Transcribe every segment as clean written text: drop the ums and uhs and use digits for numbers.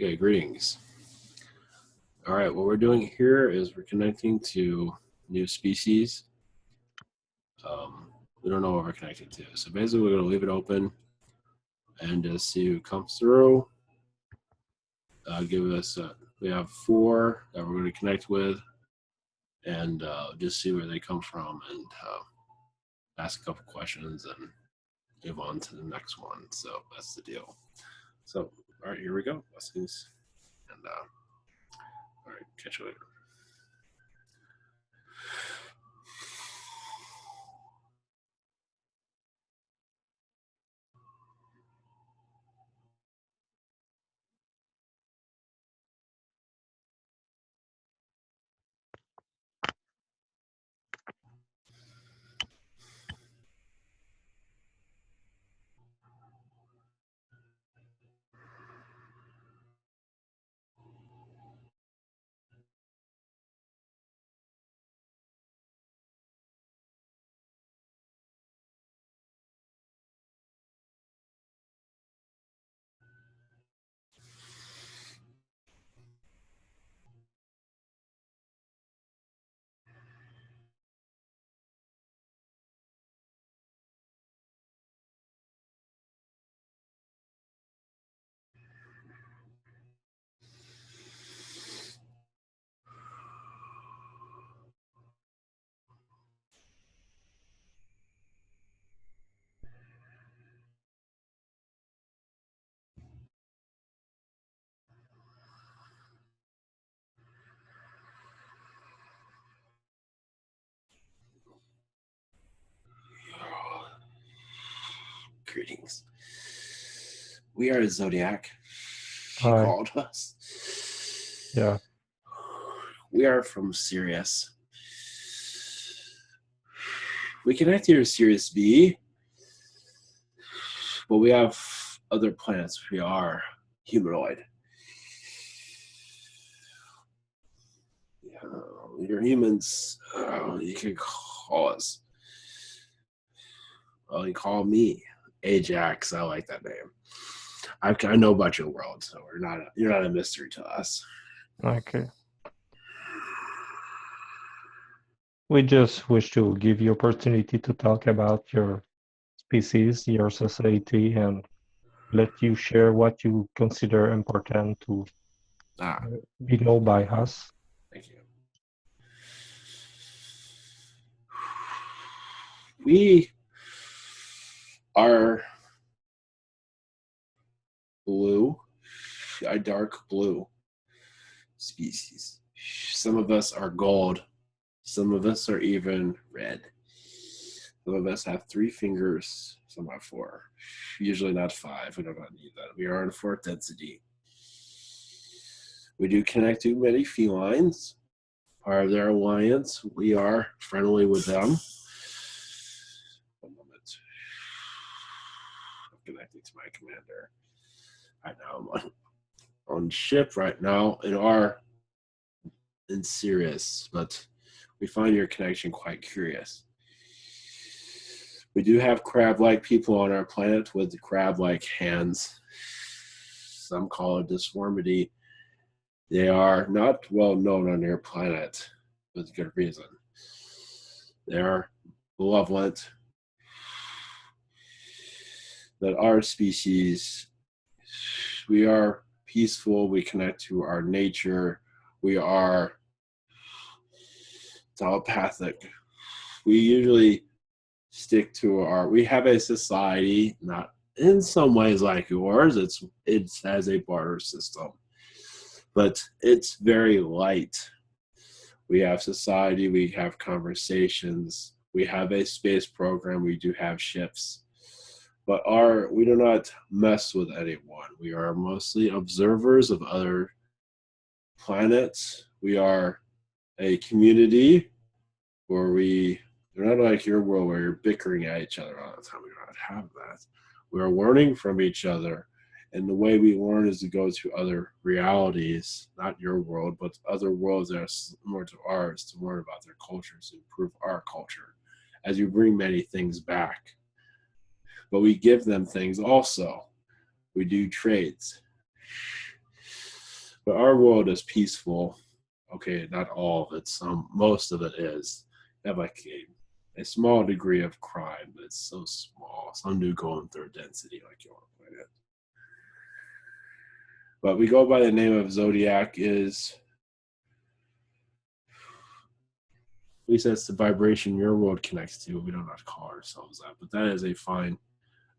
Okay, greetings. All right, what we're doing here is we're connecting to new species. We don't know what we're connecting to. So basically, we're going to leave it open and just see who comes through. We have 4 that we're going to connect with and just see where they come from and ask a couple questions and move on to the next one. So that's the deal. So, all right, here we go. Blessings. And all right, catch you later. Greetings. We are Zodiac. She Hi. called us. Yeah. We are from Sirius. We connect here to Sirius B, but we have other planets. We are humanoid. You're humans. You can call us. Well, you call me Ajax. I like that name. I know about your world, so you're not a mystery to us. Okay. We just wish to give you opportunity to talk about your species, your society, and let you share what you consider important to be known by us. Thank you. We are blue, a dark blue species. Some of us are gold. Some of us are even red. Some of us have 3 fingers. Some have 4. Usually not 5. We do not need that. We are in 4th density. We do connect to many felines. Part of their alliance. We are friendly with them. One moment. I'm connecting to my commander. Right now I'm on ship right now in Sirius, but we find your connection quite curious. We do have crab-like people on our planet with crab-like hands. Some call it disformity. They are not well known on your planet with good reason. They are malevolent. That our species, we are peaceful. We connect to our nature. We are telepathic. We usually stick to we have a society, not in some ways like yours. It has a barter system, but it's very light. We have society, we have conversations, we have a space program, we do have ships, but we do not mess with anyone. We are mostly observers of other planets. We are a community where they're not like your world where you're bickering at each other all the time. We do not have that. We're learning from each other. And the way we learn is to go to other realities, not your world, but other worlds that are similar to ours, to learn about their cultures, to improve our culture, as you bring many things back. But we give them things also. We do trades. But our world is peaceful. Okay, not all of it. Most of it is. You have like a small degree of crime, but it's so small. Some do go in third density, like your planet. But we go by the name of Zodiac. Is at least that's the vibration your world connects to. We don't have to call ourselves that, but that is a fine.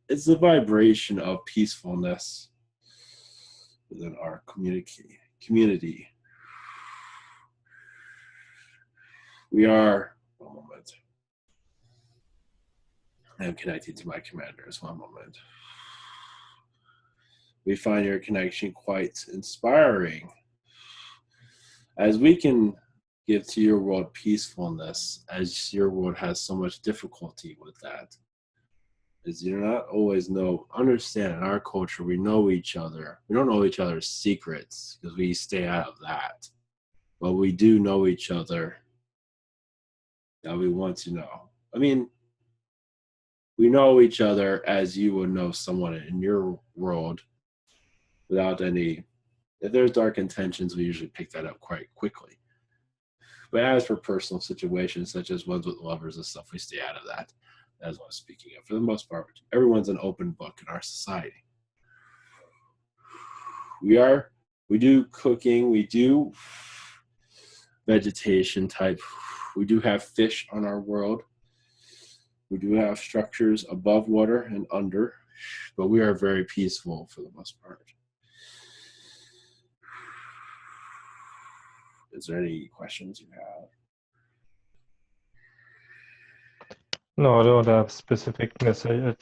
It's the vibration of peacefulness within our community. We are. One moment. I am connecting to my commanders. One moment. We find your connection quite inspiring. As we can give to your world peacefulness, as your world has so much difficulty with that, is you not always understand in our culture, we know each other. We don't know each other's secrets because we stay out of that. But we do know each other that we want to know. I mean, we know each other as you would know someone in your world without any. If there's dark intentions, we usually pick that up quite quickly. But as for personal situations, such as ones with lovers and stuff, we stay out of that. That's what I'm speaking of. For the most part, everyone's an open book in our society. We do cooking, we do vegetation type. We do have fish on our world. We do have structures above water and under, but we are very peaceful for the most part. Is there any questions you have? No, I don't have specific message,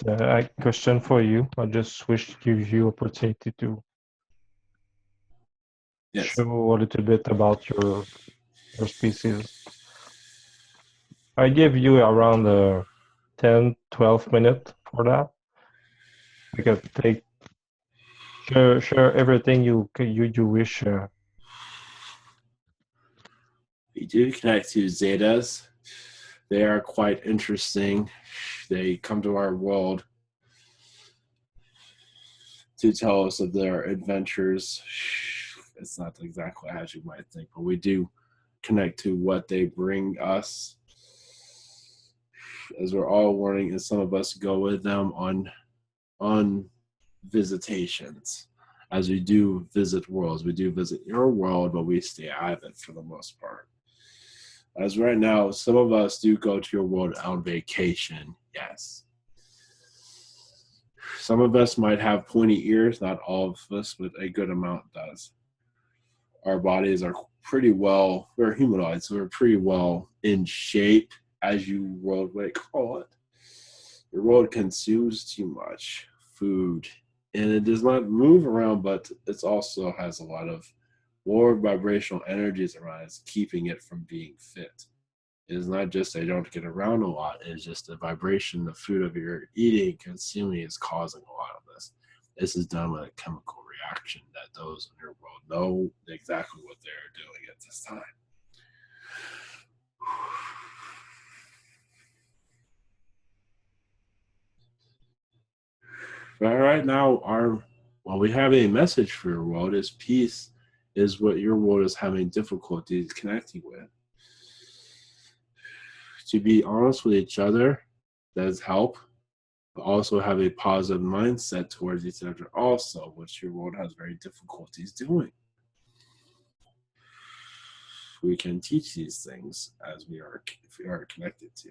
question for you. I just wish to give you opportunity to show a little bit about your species. I give you around 10, 12 minutes for that. You can share everything you wish. We do connect to Zetas. They are quite interesting. They come to our world to tell us of their adventures. It's not exactly as you might think, but we do connect to what they bring us. As we're all learning, and some of us go with them on visitations. As we do visit worlds, we do visit your world, but we stay out of it for the most part. As right now, some of us do go to your world on vacation, yes. Some of us might have pointy ears, not all of us, but a good amount does. Our bodies are pretty well, we're humanoids, so we're pretty well in shape, as you world might call it. Your world consumes too much food, and it does not move around, but it also has a lot of lower vibrational energies around it, keeping it from being fit. It is not just they don't get around a lot, it's just the vibration, the food of your eating, consuming is causing a lot of this. This is done with a chemical reaction that those in your world know exactly what they're doing at this time. But right now, we have a message for your world is peace is what your world is having difficulties connecting with. To be honest with each other does help, but also have a positive mindset towards each other also, which your world has very difficulties doing. We can teach these things as we are connected to.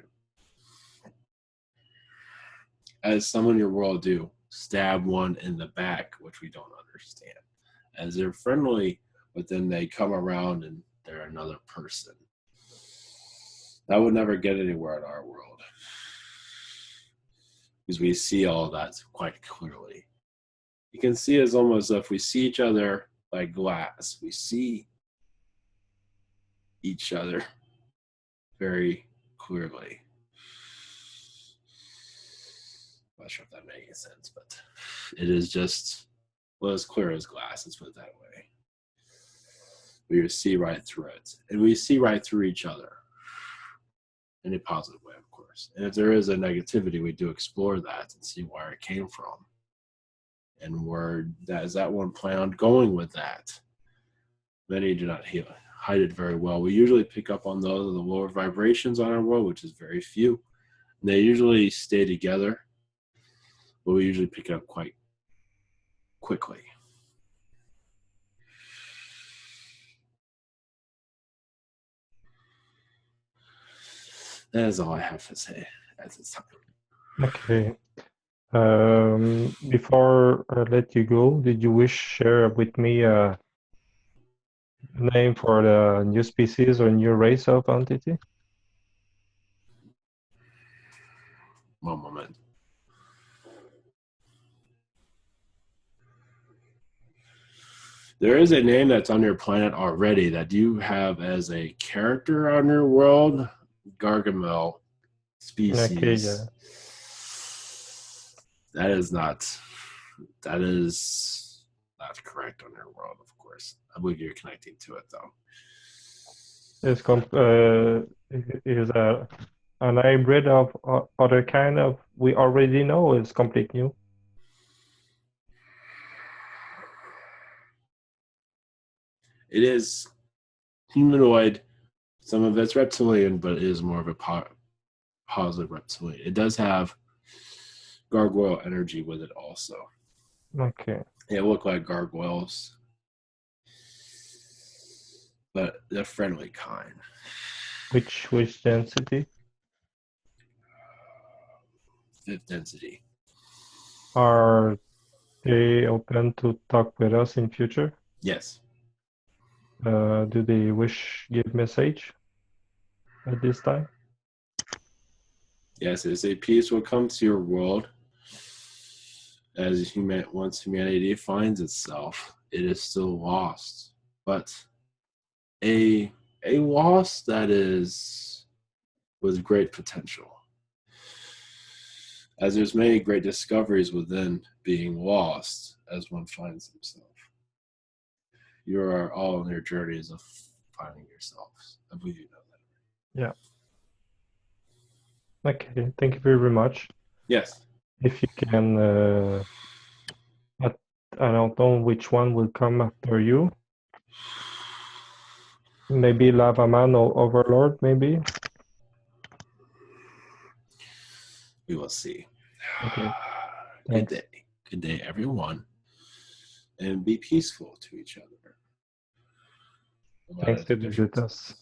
As some in your world do, stab one in the back, which we don't understand. As they're friendly, but then they come around and they're another person. That would never get anywhere in our world. Because we see all that quite clearly. You can see it's almost if we see each other like glass. We see each other very clearly. I'm not sure if that makes any sense, but it is just, well, as clear as glass, let's put it that way. We see right through it. And we see right through each other. In a positive way, of course. And if there is a negativity, we do explore that and see where it came from. And where is that one plan on going with that? Many do not hide it very well. We usually pick up on those of the lower vibrations on our world, which is very few. And they usually stay together, but we usually pick it up quite quickly. That is all I have to say at this time. Okay. Before I let you go, did you wish share with me a name for the new species or new race of entity? One moment. There is a name that's on your planet already that you have as a character on your world, Gargamel species. Okay, yeah. That is not correct on your world, of course. I believe you're connecting to it though. It's is an hybrid of other kind of we already know is complete new. It is humanoid. Some of it's reptilian, but it is more of a positive reptilian. It does have gargoyle energy with it also. Okay. They look like gargoyles, but they're friendly kind. Which density? 5th density. Are they open to talk with us in future? Yes. Do they wish give message at this time? Yes, it's a peace will come to your world as once humanity finds itself. It is still lost, but a loss that is with great potential. As there's many great discoveries within being lost as one finds himself. You are all on your journeys of finding yourselves. I believe you know that. Yeah. Okay, thank you very much. Yes. If you can, I don't know which one will come after you. Maybe Lava Man or Overlord, maybe. We will see. Okay, Good thanks. day. Good day, everyone. And be peaceful to each other. Thanks to visit us.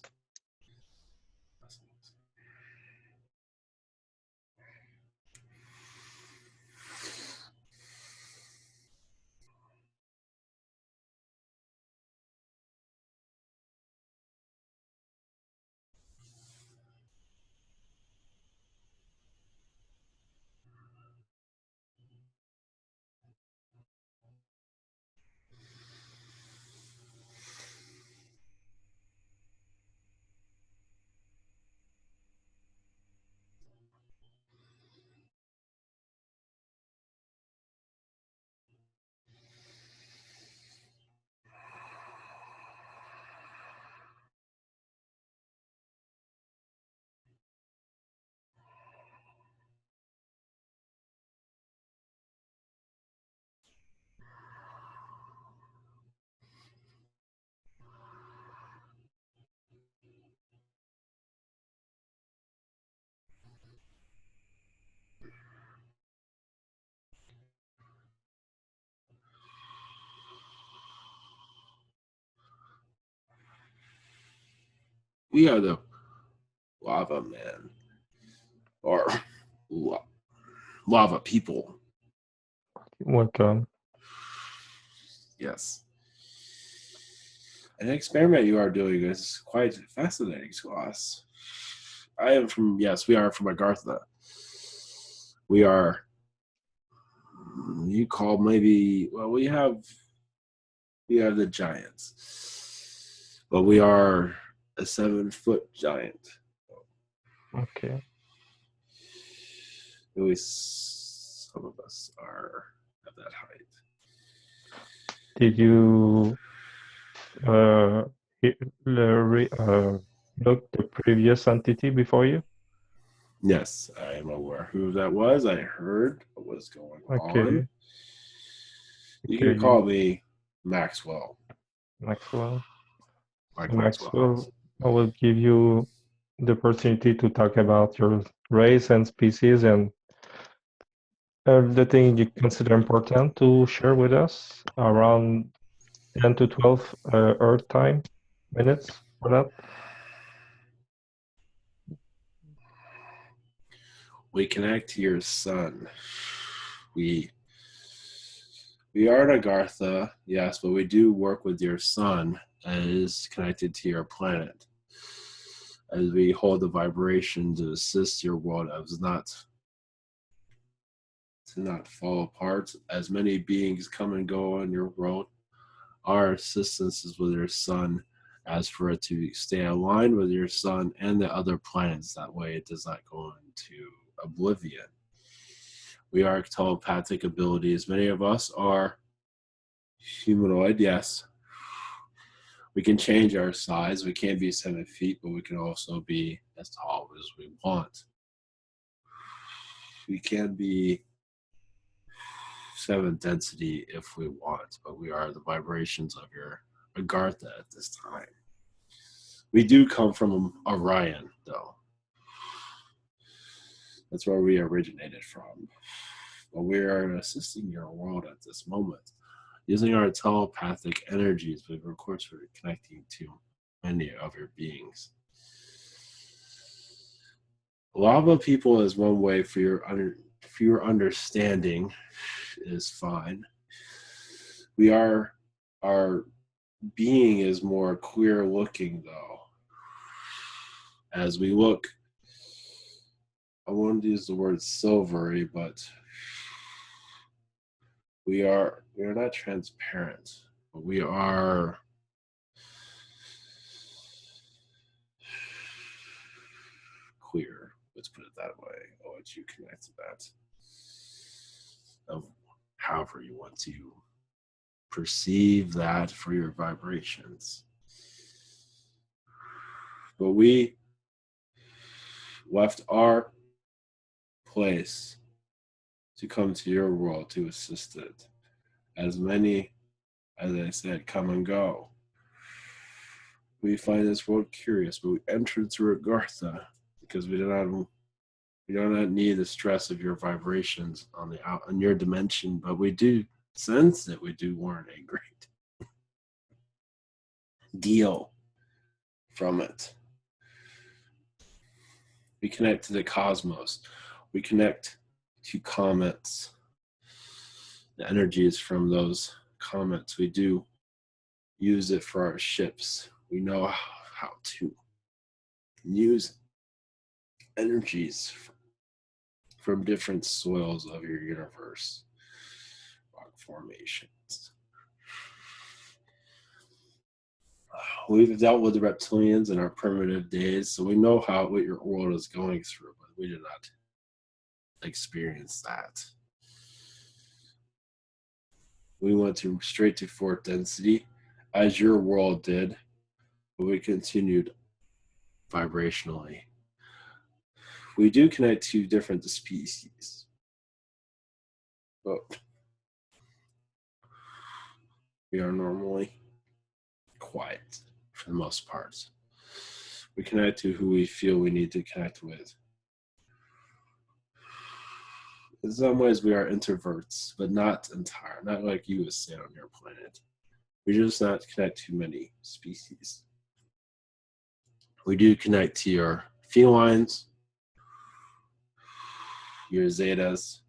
We are the lava man or lava people. Welcome. Yes. An experiment you are doing is quite fascinating to us. I am from, yes, we are from Agartha. We are, you call maybe, well, we have the giants, but we are a 7-foot giant. Okay. At least some of us are at that height. Did you look the previous entity before you? Yes, I am aware who that was. I heard what was going Okay. on. You Okay, can call me Maxwell. Maxwell. So Maxwell, I will give you the opportunity to talk about your race and species and the thing you consider important to share with us around 10 to 12 Earth time minutes for that. We connect to your sun. We are an Agartha, yes, but we do work with your sun and it is connected to your planet. As we hold the vibration to assist your world as to not fall apart. As many beings come and go in your world, our assistance is with your sun as for it to stay aligned with your sun and the other planets. That way it does not go into oblivion. We are telepathic abilities. Many of us are humanoid, yes. We can change our size. We can't be 7 feet, but we can also be as tall as we want. We can be 7 density if we want, but we are the vibrations of your Agartha at this time. We do come from Orion, though. That's where we originated from. But we are assisting your world at this moment. Using our telepathic energies, but of course we're connecting to many of your beings. Lava people is one way for your understanding is fine. Our being is more queer looking though. As we look, I wanted to use the word silvery, but we are not transparent, but we are queer. Let's put it that way. I'll let you connect to that. Of however you want to perceive that for your vibrations. But we left our place to come to your world to assist it. As many, as I said, come and go. We find this world curious, but we entered through Agartha because we do not need the stress of your vibrations on your dimension, but we do sense that we do warrant a great deal from it. We connect to the cosmos. We connect to comets. The energies from those comets, we do use it for our ships. We know how to use energies from different soils of your universe, rock formations. We've dealt with the reptilians in our primitive days, so we know what your world is going through, but we did not experience that. We went straight to fourth density, as your world did, but we continued vibrationally. We do connect to different species, but we are normally quiet for the most part. We connect to who we feel we need to connect with. In some ways, we are introverts, but not like you would say on your planet. We just not connect to many species. We do connect to your felines, your zetas,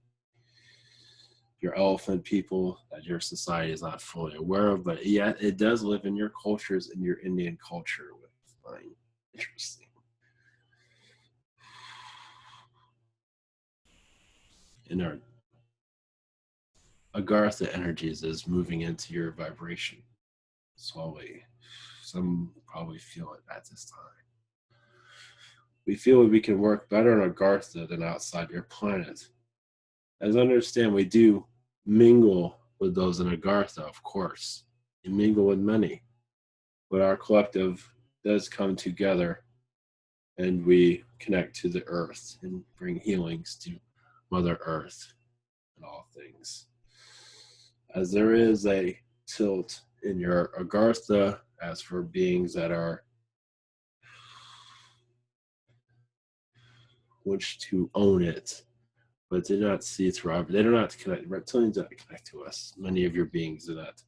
your elephant people that your society is not fully aware of, but yet it does live in your cultures and your Indian culture, which I find interesting. In our Agartha energies is moving into your vibration slowly. Some probably feel it at this time. We feel we can work better in Agartha than outside your planet. As I understand, we do mingle with those in Agartha, of course. You mingle with many. But our collective does come together and we connect to the earth and bring healings to Mother Earth and all things. As there is a tilt in your Agartha as for beings that are wish to own it, but did not see it through. They do not connect. Reptilians do not connect to us. Many of your beings do not.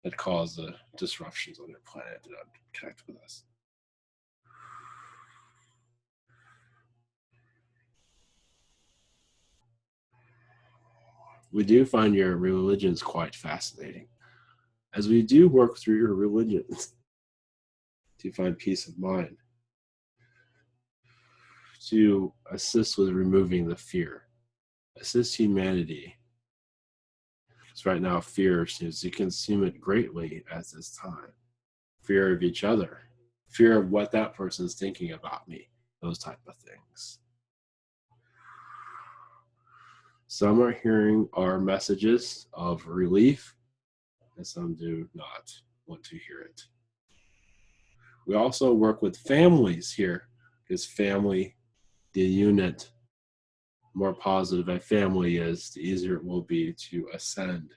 That cause the disruptions on your planet do not connect with us. We do find your religions quite fascinating, as we do work through your religions to find peace of mind, to assist with removing the fear, assist humanity. Because right now, fear seems to consume it greatly at this time. Fear of each other, fear of what that person is thinking about me, those type of things. Some are hearing our messages of relief, and some do not want to hear it. We also work with families here, because family, the unit, more positive a family is, the easier it will be to ascend.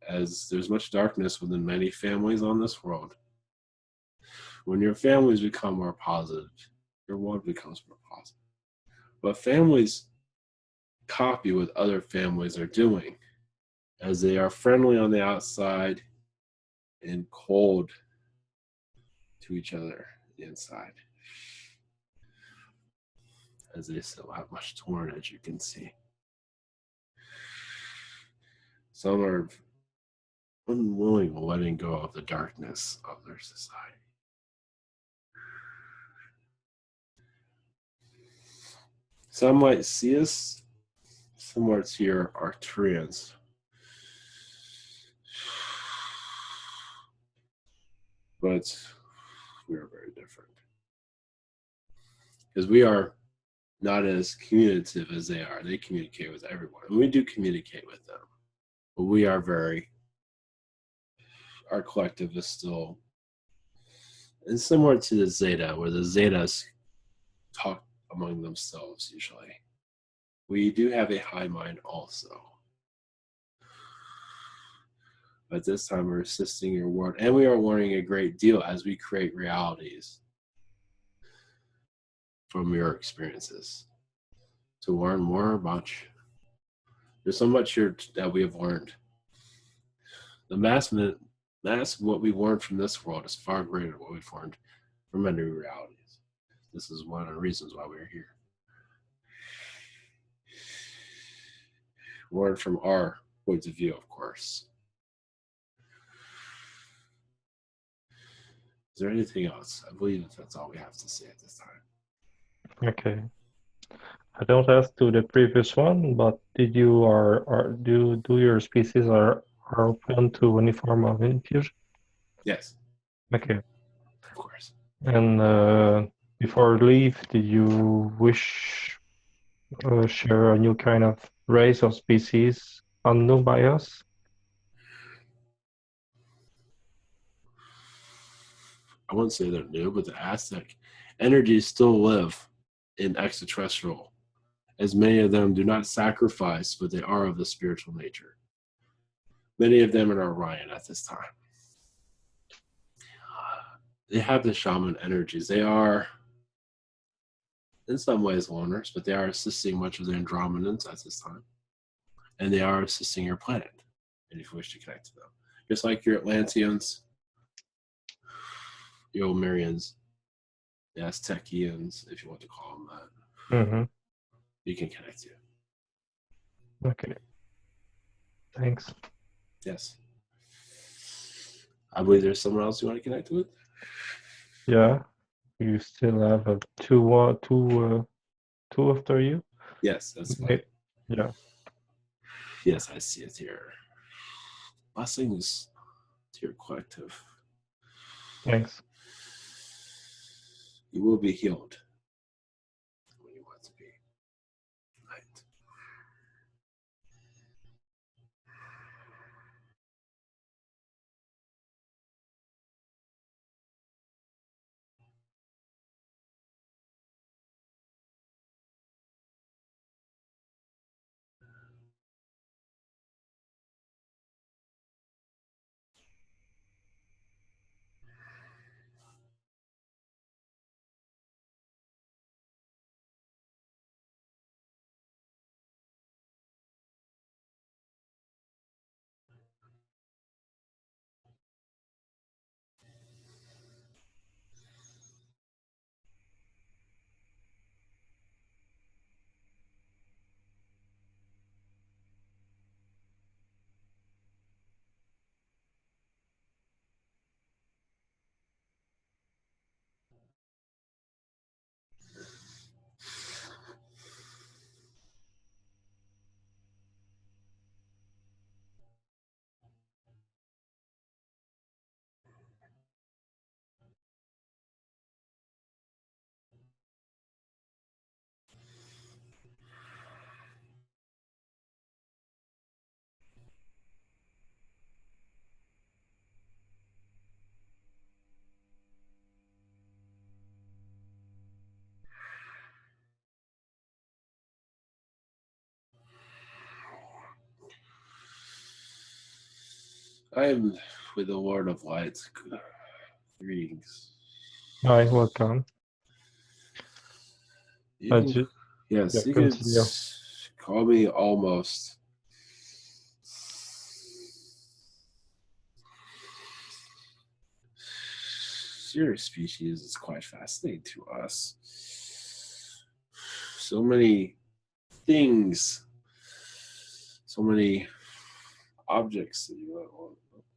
As there's much darkness within many families on this world. When your families become more positive, your world becomes more positive. But families copy what other families are doing, as they are friendly on the outside and cold to each other inside, as they still have much torn, as you can see. Some are unwilling of letting go of the darkness of their society. Some might see us similar to your Arcturians. But we are very different. Because we are not as communicative as they are. They communicate with everyone. And we do communicate with them. But we are very, our collective is still, and similar to the Zeta, where the Zetas talk among themselves usually. We do have a high mind also. But this time we're assisting your world, and we are learning a great deal as we create realities from your experiences to learn more about you. There's so much here that we have learned. The mass of what we've learned from this world is far greater than what we've learned from many realities. This is one of the reasons why we're here. Learn from our points of view, of course. Is there anything else? I believe that's all we have to say at this time. Okay. I don't ask to the previous one, but did you do your species are open to any form of infusion? Yes. Okay. Of course. And before leave, did you wish share a new kind of race or species unknown by us? I wouldn't say they're new, but the Aztec energies still live in extraterrestrial, as many of them do not sacrifice, but they are of the spiritual nature. Many of them are Orion at this time. They have the shaman energies. They are, in some ways, loners, but they are assisting much of the Andromedans at this time. And they are assisting your planet, and if you wish to connect to them. Just like your Atlanteans, your Omerians, the Aztecians, if you want to call them that, Mm-hmm. you can connect to. Okay. Thanks. Yes. I believe there's someone else you want to connect with. Yeah. You still have a two after you? Yes, that's fine. Yeah. Yes, I see it here. Blessings to your collective. Thanks. You will be healed when you want to be. Right. I am with the Lord of Light. Greetings. Hi, welcome. You can, Just, yeah, yes, you can continue. call me almost. Your species is quite fascinating to us. So many things, so many objects that you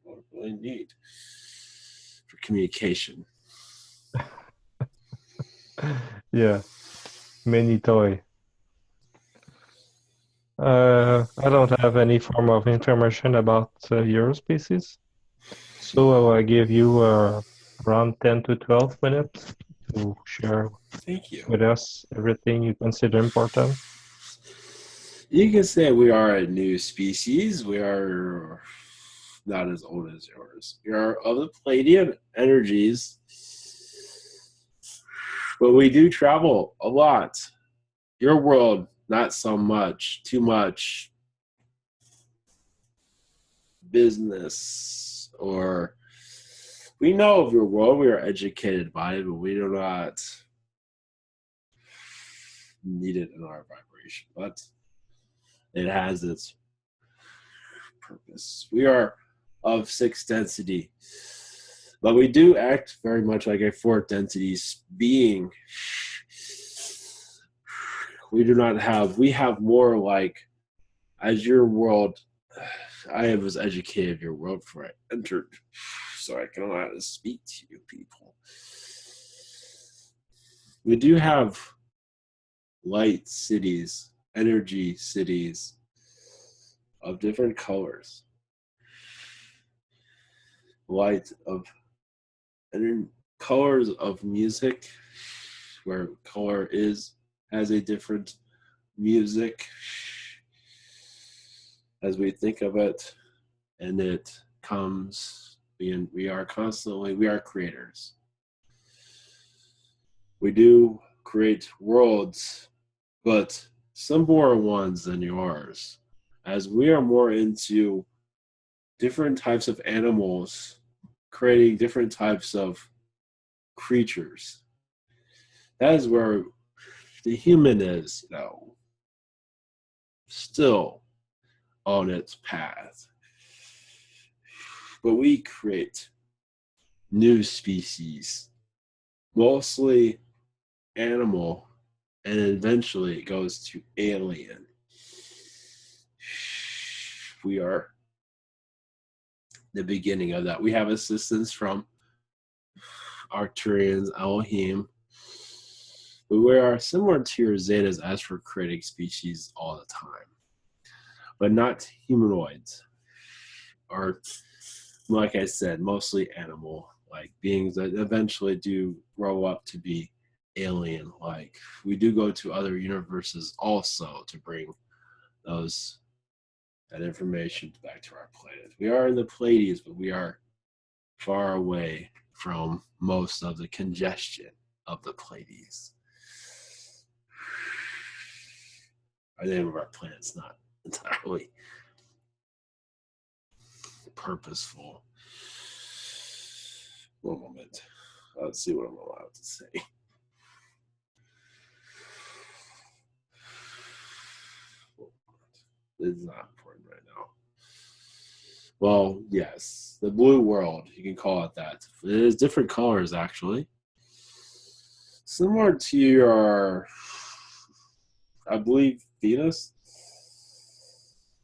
don't really need for communication. Yeah, mini toy. I don't have any form of information about your species, so I will give you around 10 to 12 minutes to share Thank you. with us everything you consider important. You can say we are a new species. We are not as old as yours. We are of the Palladian energies, but we do travel a lot. Your world, not so much, too much business, or we know of your world, we are educated by it, but we do not need it in our vibration. But it has its purpose. We are of 6 density, but we do act very much like a 4th density being. We have more like, as your world, I was educated your world before I entered, so I can know how to speak to you people. We do have light cities, energy cities of different colors. Light of colors of music, where color has a different music as we think of it, and it comes. We are creators. We do create worlds, but simpler ones than yours, as we are more into different types of animals, creating different types of creatures. That is where the human is, still on its path. But we create new species, mostly animal, and eventually it goes to alien. We are the beginning of that. We have assistance from Arcturians, Elohim, but we are similar to your Zetas as for creating species all the time, but not humanoids, or like I said, mostly animal-like beings that eventually do grow up to be alien-like. We do go to other universes also to bring that information back to our planet. We are in the Pleiades, but we are far away from most of the congestion of the Pleiades. Our name of our planet's not entirely purposeful. One moment. Let's see what I'm allowed to say. It's not important right now. Well, yes, the blue world, you can call it that. It is different colors, actually. Similar to your, I believe, Venus.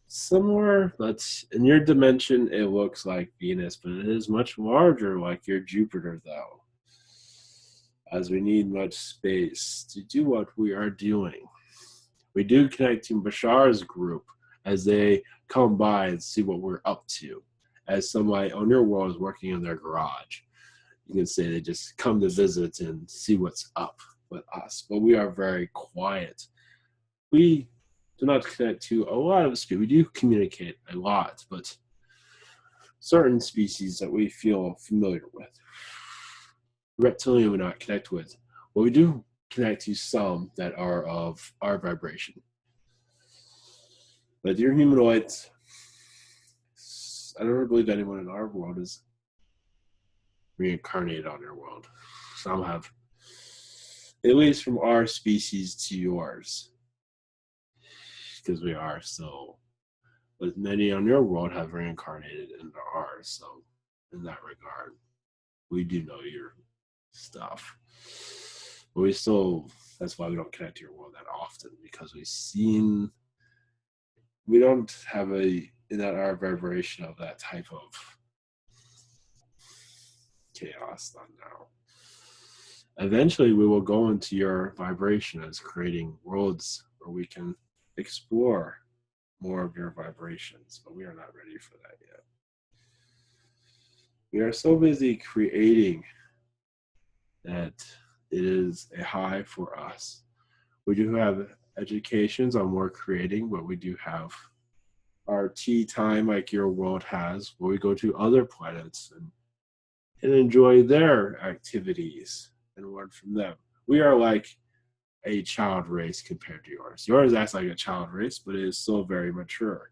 Similar, but in your dimension, it looks like Venus, but it is much larger, like your Jupiter, though, as we need much space to do what we are doing. We do connect to Bashar's group as they come by and see what we're up to. As somebody on your world is working in their garage, you can say they just come to visit and see what's up with us. But we are very quiet. We do not connect to a lot of species. We do communicate a lot, but certain species that we feel familiar with. Reptilian we not connect with. But we do connect to some that are of our vibration. But your humanoids, I don't believe anyone in our world is reincarnated on your world. Some have, at least from our species to yours, because we are so. But many on your world have reincarnated into ours. So, in that regard, we do know your stuff. But we still, that's why we don't connect to your world that often, because we don't have our vibration of that type of chaos on now. Eventually, we will go into your vibration as creating worlds where we can explore more of your vibrations, but we are not ready for that yet. We are so busy creating that it is a high for us. We do have educations on more creating, but we do have our tea time like your world has, where we go to other planets and enjoy their activities and learn from them. We are like a child race compared to yours. Yours acts like a child race, but it is still very mature.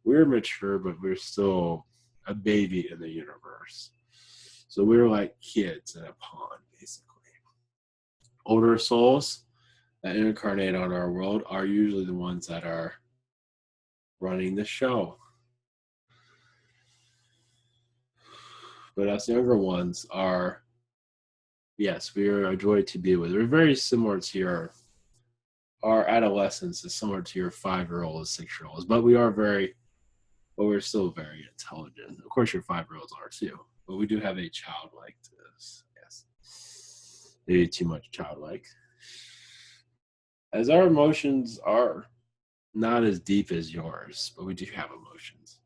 We're mature, but we're still a baby in the universe. So we're like kids in a pond, basically. Older souls that incarnate on our world are usually the ones that are running the show. But us younger ones are, yes, we are a joy to be with. We're very similar to our adolescence is similar to your 5-year-olds, 6-year-olds, but we're still very intelligent. Of course, your 5-year-olds are too, but we do have a childlike to this. Yes, maybe too much childlike. As our emotions are not as deep as yours, but we do have emotions.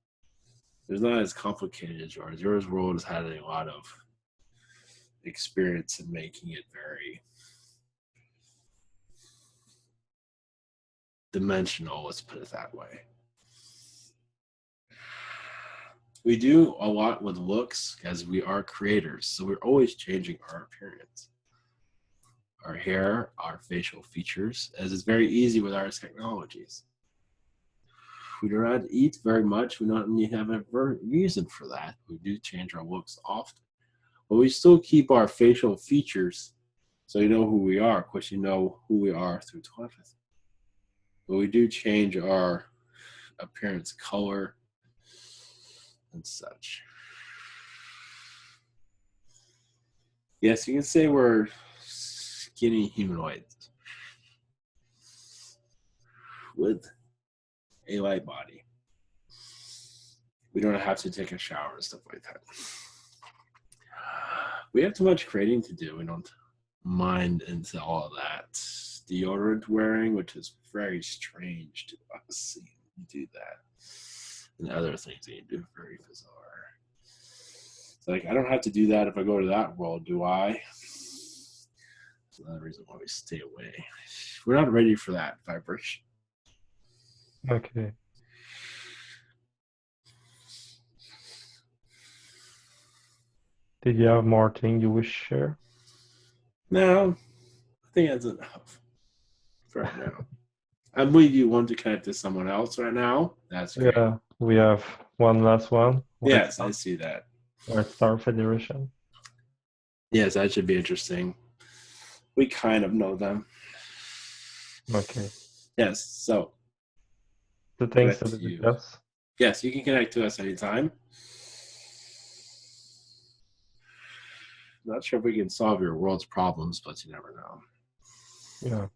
It's not as complicated as yours. Yours world has had a lot of experience in making it very dimensional, let's put it that way. We do a lot with looks as we are creators, so we're always changing our appearance. Our hair, our facial features, as it's very easy with our technologies. We do not eat very much. We don't need to have a reason for that. We do change our looks often. But we still keep our facial features so you know who we are. Of course, you know who we are through telepathy. But we do change our appearance, color, and such. Yes, you can say we're skinny humanoids with a light body. We don't have to take a shower and stuff like that. We have too much creating to do. We don't mind into all of that. Deodorant wearing, which is very strange to us seeing you do that. And other things that you do, very bizarre. It's like, I don't have to do that if I go to that world, do I? That's another reason why we stay away. We're not ready for that vibration. Okay. Did you have more thing you wish to share? No, I think that's enough for right now. I believe you want to connect to someone else right now. That's great. Yeah, we have one last one. Yes, I see that. White Star Federation. Yes, that should be interesting. We kind of know them. Okay. Yes, so. The things that you discuss. Yes, you can connect to us anytime. Not sure if we can solve your world's problems, but you never know. Yeah.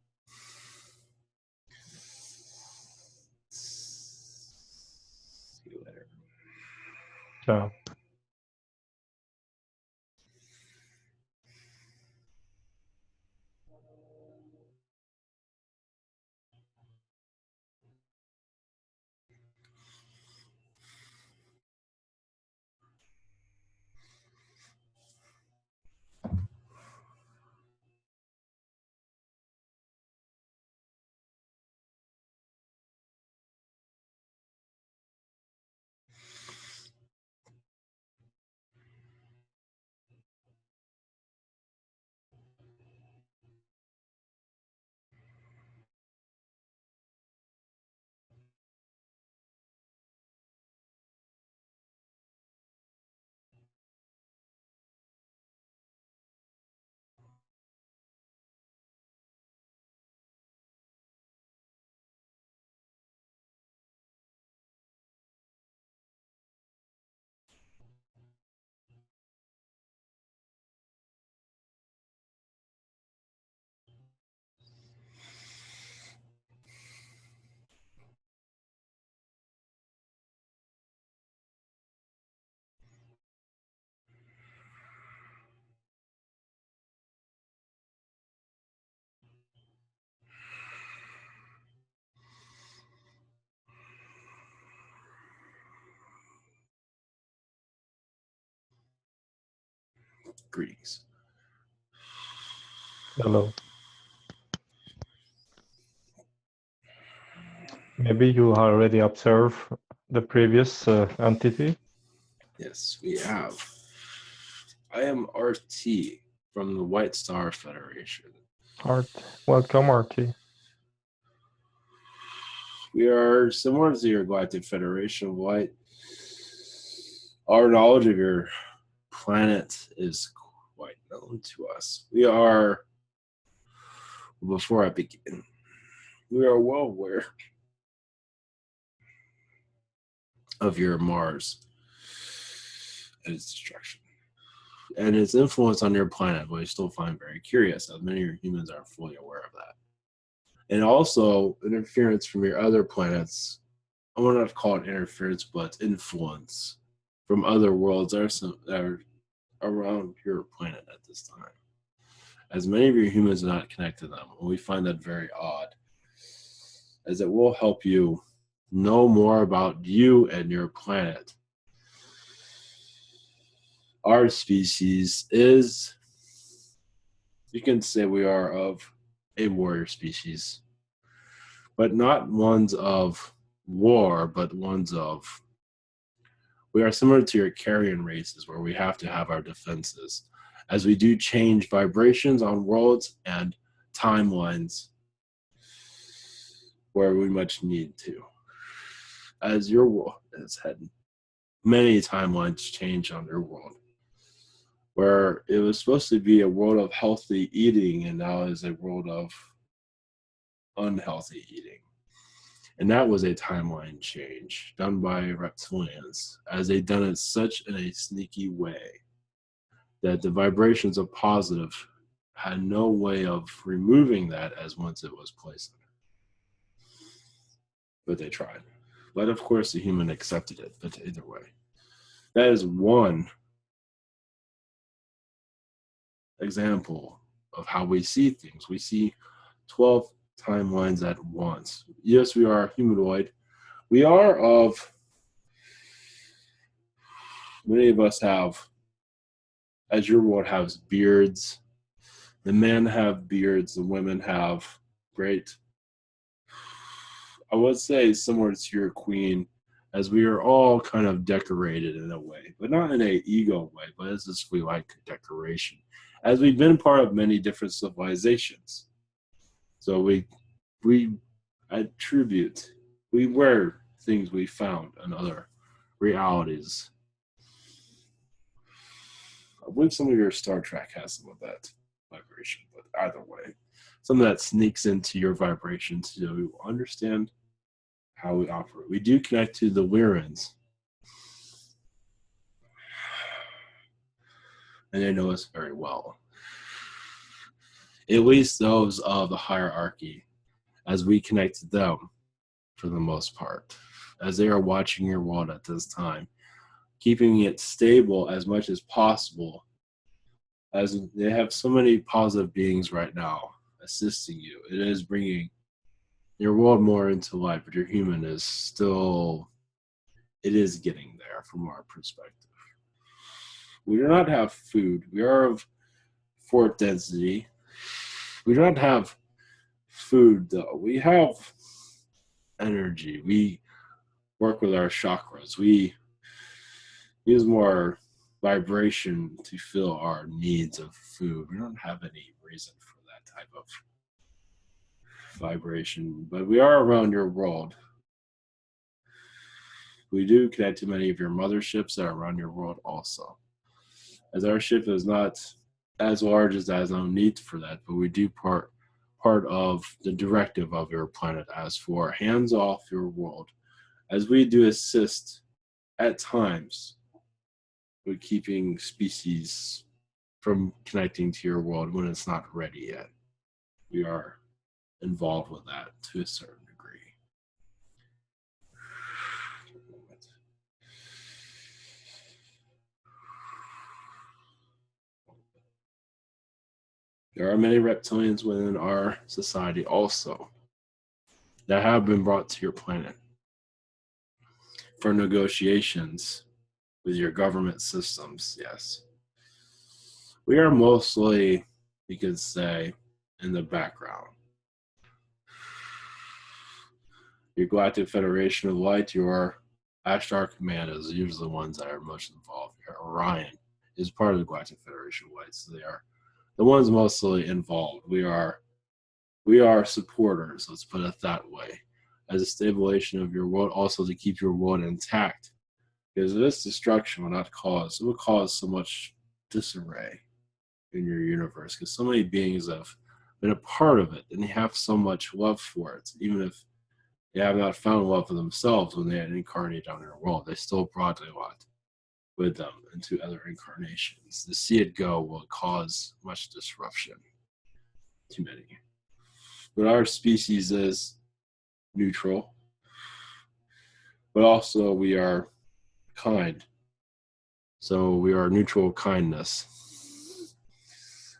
See you later. Ciao. Greetings. Hello. Maybe you already observed the previous entity. Yes, we have. I am RT from the White Star Federation. Art. Welcome, Artie. We are similar to your Galactic Federation of Light. Our knowledge of your planet is quite known to us. We are, before I begin, we are well aware of your Mars and its destruction and its influence on your planet, but we still find very curious, as many of your humans are fully aware of that. And also interference from your other planets. I want not to call it interference, but influence from other worlds that are around your planet at this time. As many of your humans are not connected to them, and we find that very odd, as it will help you know more about you and your planet. Our species is, you can say we are of a warrior species, but not ones of war, but ones of, we are similar to your carrion races where we have to have our defenses, as we do change vibrations on worlds and timelines where we much need to. As your world has had many timelines change on your world, where it was supposed to be a world of healthy eating and now is a world of unhealthy eating. And that was a timeline change done by reptilians, as they done it such in a sneaky way that the vibrations of positive had no way of removing that as once it was placed. But they tried. But of course, the human accepted it. But either way, that is one example of how we see things. We see 12 timelines at once. Yes, we are humanoid. We are of, many of us have, as your world has beards. The men have beards, the women have great, I would say similar to your queen, as we are all kind of decorated in a way, but not in a ego way, but as if we like decoration, as we've been part of many different civilizations. So we attribute, we wear things we found in other realities. I believe some of your Star Trek has some of that vibration, but either way, something that sneaks into your vibration to understand how we operate. We do connect to the Wirans, and they know us very well. At least those of the hierarchy, as we connect to them for the most part, as they are watching your world at this time, keeping it stable as much as possible, as they have so many positive beings right now assisting you. It is bringing your world more into life, but your human is still, it is getting there from our perspective. We do not have food. We are of fourth density. We do not have food, though. We have energy. We work with our chakras. We use more vibration to fill our needs of food. We don't have any reason for that type of vibration, but we are around your world. We do connect to many of your motherships that are around your world also. As our ship is not as large as that, has no need for that, but we do part of the directive of your planet as for hands off your world, as we do assist at times with keeping species from connecting to your world when it's not ready yet. We are involved with that to a certain degree. There are many reptilians within our society also that have been brought to your planet for negotiations with your government systems, yes. We are mostly, you could say, in the background. Your Galactic Federation of Light, your Ashtar Command is usually the ones that are most involved. Your Orion is part of the Galactic Federation of Light, so they are the ones mostly involved. We are supporters, let's put it that way, as a stabilization of your world, also to keep your world intact. Because this destruction will cause so much disarray in your universe, because so many beings have been a part of it, and they have so much love for it, even if they have not found love for themselves when they had incarnated on their world. They still brought a lot with them into other incarnations. To see it go will cause much disruption to many. But our species is neutral, but also we are kind. So we are neutral kindness.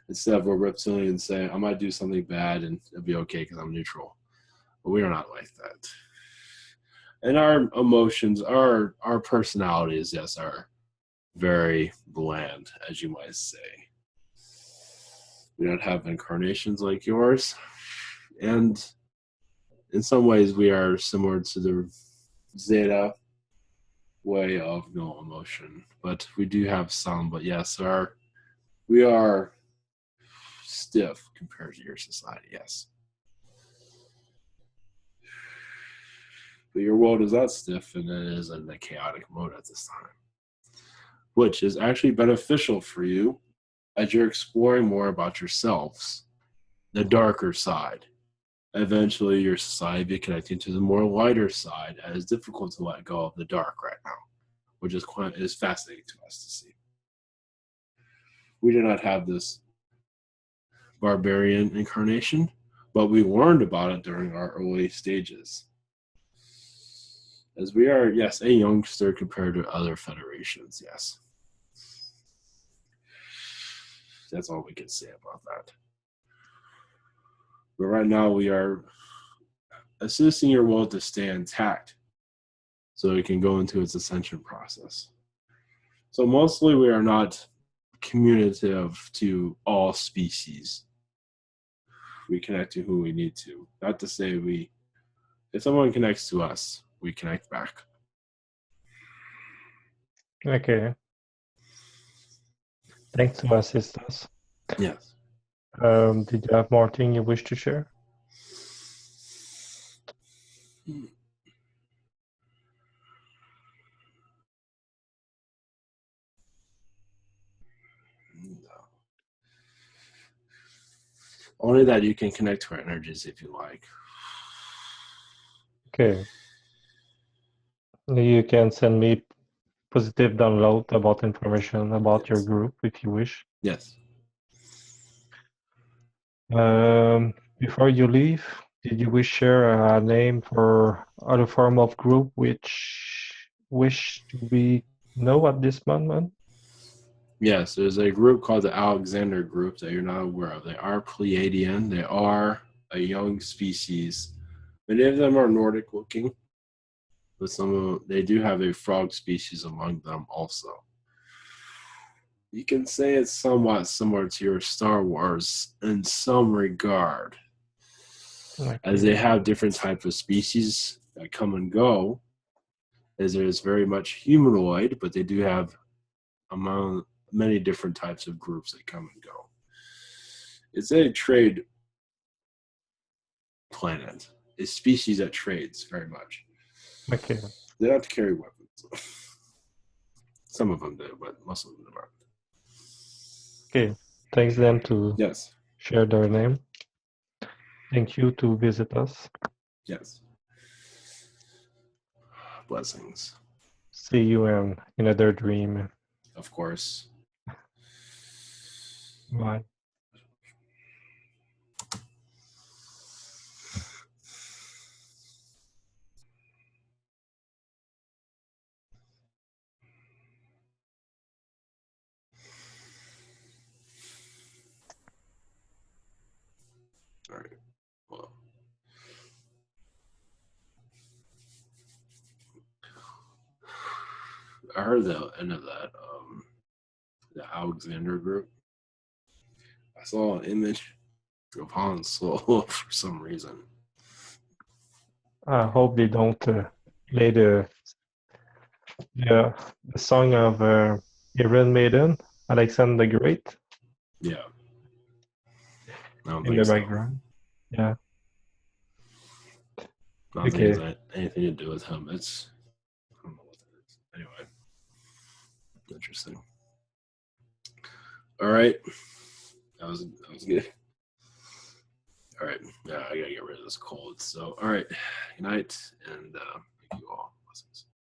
Instead of a reptilian saying, I might do something bad and it'll be okay because I'm neutral. But we are not like that. And our emotions, our personalities, yes, are very bland, as you might say. We don't have incarnations like yours. And in some ways, we are similar to the Zeta way of no emotion. But we do have some. But yes, we are stiff compared to your society, yes. But your world is not stiff, and it is in a chaotic mode at this time, which is actually beneficial for you as you're exploring more about yourselves, the darker side. Eventually, your society be connecting to the more lighter side, and it's difficult to let go of the dark right now, which is fascinating to us to see. We do not have this barbarian incarnation, but we learned about it during our early stages. As we are, yes, a youngster compared to other federations, yes. That's all we can say about that. But right now we are assisting your world to stay intact so it can go into its ascension process. So mostly we are not communicative to all species. We connect to who we need to. Not to say if someone connects to us, we connect back. Okay. Thanks to assist us. Yes. Did you have more thing you wish to share? No. Only that you can connect to our energies if you like. Okay. You can send me positive download about information about your Yes. group if you wish. Yes. Before you leave, did you wish share a name for other form of group which wish to be know at this moment? Yes, there's a group called the Alexander Group that you're not aware of. They are Pleiadian. They are a young species. Many of them are Nordic looking, but they do have a frog species among them also. You can say it's somewhat similar to your Star Wars in some regard, as they Okay. have different types of species that come and go. As there's very much humanoid, but they do have among many different types of groups that come and go. It's a trade planet, a species that trades very much. Okay. They don't have to carry weapons. Some of them do, but most of them don't. Okay. Thanks them to Yes. share their name. Thank you to visit us. Yes. Blessings. See you in another dream. Of course. Bye. All right. Well, I heard the end of that. The Alexander group. I saw an image of Han Solo for some reason. I hope they don't play the song of Iron Maiden, Alexander the Great, Yeah, I don't in the think so. background. Yeah. I don't think Okay. it's got anything to do with him. It's I don't know what that is. Anyway, interesting. All right, that was good. All right, yeah, I gotta get rid of this cold. So, all right, good night, and thank you all. Blessings.